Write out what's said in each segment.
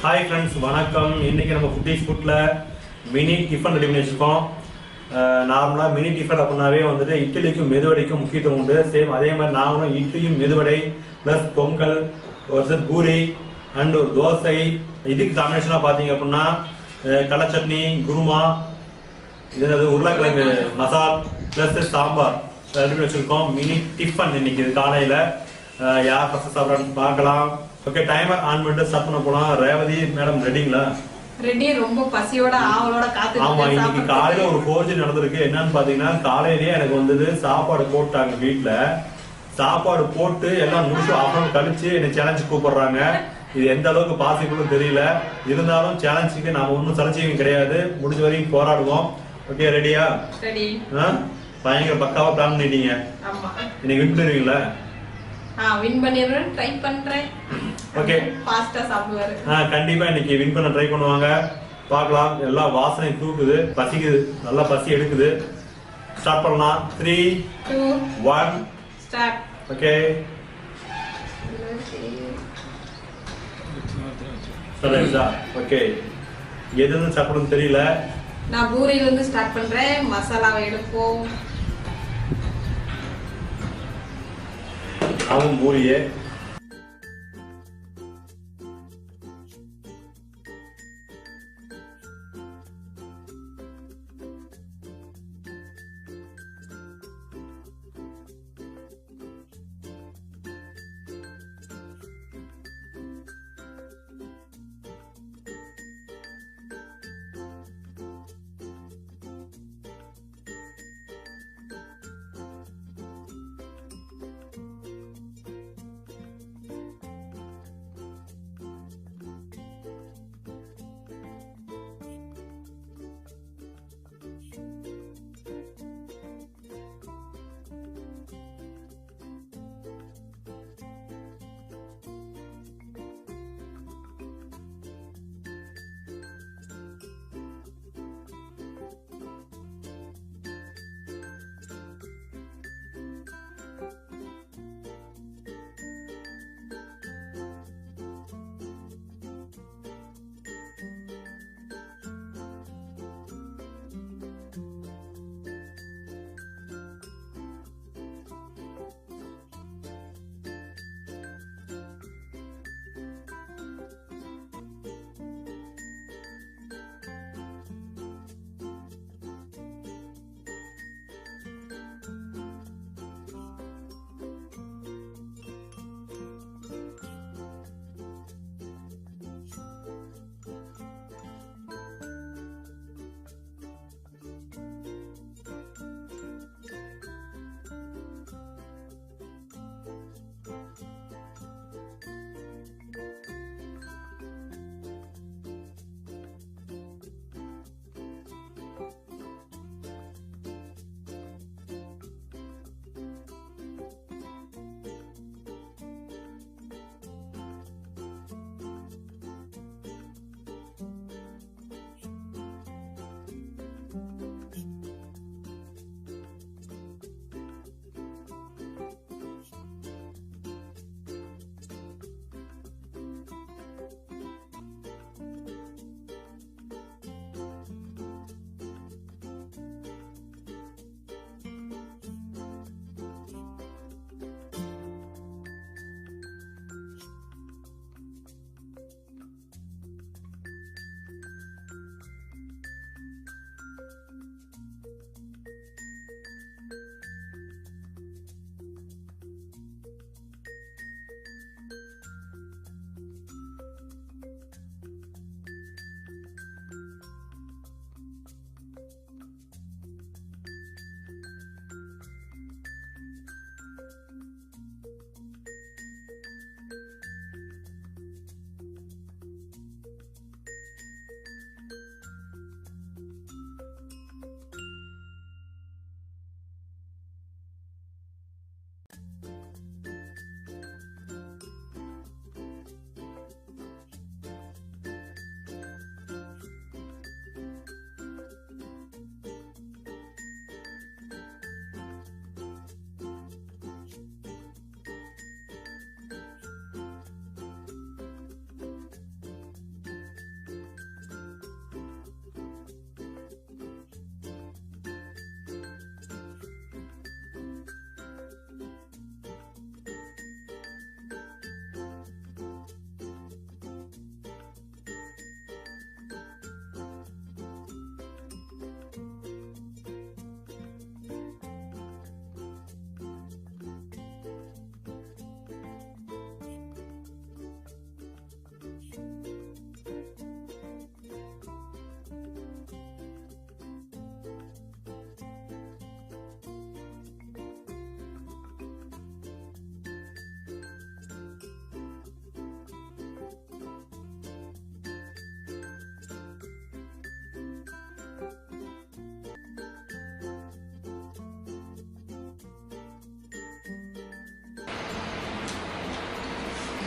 Hi friends, வணக்கம். இன்னைக்கு நம்ம ஃபுட்டீஸ் ஃபுட்டில் மினி டிஃபன் ரெடி பண்ணி வச்சுருக்கோம். நார்மலாக மினி டிஃபன் அப்படின்னாவே வந்துட்டு இட்லிக்கும் மெதுவடைக்கும் முக்கியத்துவம் உண்டு. சேம் அதே மாதிரி நாங்களும் இட்லியும் மெதுவடை ப்ளஸ் பொங்கல் ஒரு பூரி அண்ட் ஒரு தோசை. இதுக்கு காம்பினேஷனாக பார்த்தீங்க அப்படின்னா கடலை சட்னி, குருமா, இது உருளைக்கிழங்கு மசால் ப்ளஸ் சாம்பார் ரெடி பண்ணி வச்சுருக்கோம். மினி டிஃபன் இன்னைக்கு இது காலையில். யார் ஃபஸ்ட்டு சாப்பிட்றான்னு பார்க்கலாம். ஓகே, டைமர் ஆன் பண்ணிட்டு ஸ்டார்ட் பண்ண போலாம். ரேவதி மேடம் ரெடிங்களா? ரெடி. ரொம்ப பசியோட ஆவலோட காத்துட்டு ஆமா, இன்னைக்கு காலையில ஒரு ஃபோர்ஜன் நடந்திருக்கு. என்னன்னு பாத்தீங்கன்னா, காலையிலேயே எனக்கு வந்தது சாப்பாடு போட்டாங்க வீட்டுல. சாப்பாடு போட்டு எல்லாம் முடிச்சு அப்புறம் கழிச்சு என்னை சேலஞ்சு கூப்பிடுறாங்க. இது எந்த அளவுக்கு பாசிபிள்னு தெரியல. இருந்தாலும் சேலஞ்சுக்கு நாம ஒன்றும் சலிச்சியும் கிடையாது. முடிஞ்ச வரைக்கும் போராடுவோம். ஓகே, ரெடியா? ரெடி. பயங்கர பக்காவா பிளான் பண்ணிட்டீங்க. ஆமா, இன்னைக்கு வின் பண்ணுவீங்களா? வின் பண்ணிடுறேன், ட்ரை பண்றேன். ஓகே, ஃபாஸ்டா சாப்பிடுவாரு. கண்டிப்பா இன்னைக்கு வின் பண்ண ட்ரை பண்ணுவாங்க. பார்க்கலாம். எல்லா வாசனை தூக்குது, பசிக்குது, நல்லா பசி எடுக்குது. ஸ்டார்ட் பண்ணலாம். 3 2 1 ஸ்டார்ட். ஓகே, சரிங்களா? ஓகே, எதுன்னு சாப்பிடணும்னு தெரியல. நான் பூரியில இருந்து ஸ்டார்ட் பண்றேன். மசாலாவை எடுப்போம். அவன் பூரியே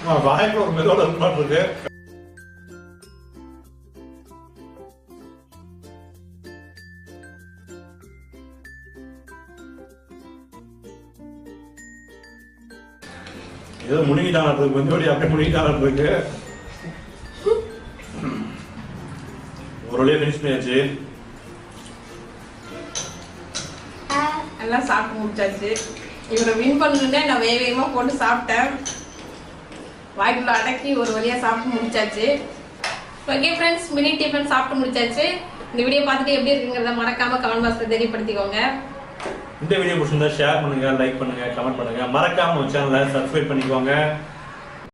வாய்ப்பு ஒரு மெதுவோட இருப்பாட்டு இருக்கு. ஏதோ முழுங்கிட்டாங்க இருக்கு, கொஞ்சம் அப்படியே முழுங்கிட்டாங்க இருக்கு. ஒரு வழியா ஃபினிஷ் பண்ணியாச்சு. எல்லாம் சாப்பிட்டு முடிச்சாச்சு. இவரை வின் பண்ணணுன்னே நான் வேகமாக போட்டு சாப்பிட்டேன். வாய்க்குள்ள அடக்கி ஒரு வழியாக சாப்பிட்டு முடிச்சாச்சு. ஓகே ஃப்ரெண்ட்ஸ், மினி டிஃபன் சாப்பிட்டு முடிச்சாச்சு. இந்த வீடியோ பார்த்துட்டு எப்படி இருக்குங்கிறத மறக்காம கமெண்ட் பாக்ஸில் தெரியப்படுத்திக்கோங்க. இந்த வீடியோ பிடிச்சிருந்தா ஷேர் பண்ணுங்க, லைக் பண்ணுங்க, கமெண்ட் பண்ணுங்க. மறக்காம சேனலை சப்ஸ்கிரைப் பண்ணிக்கோங்க.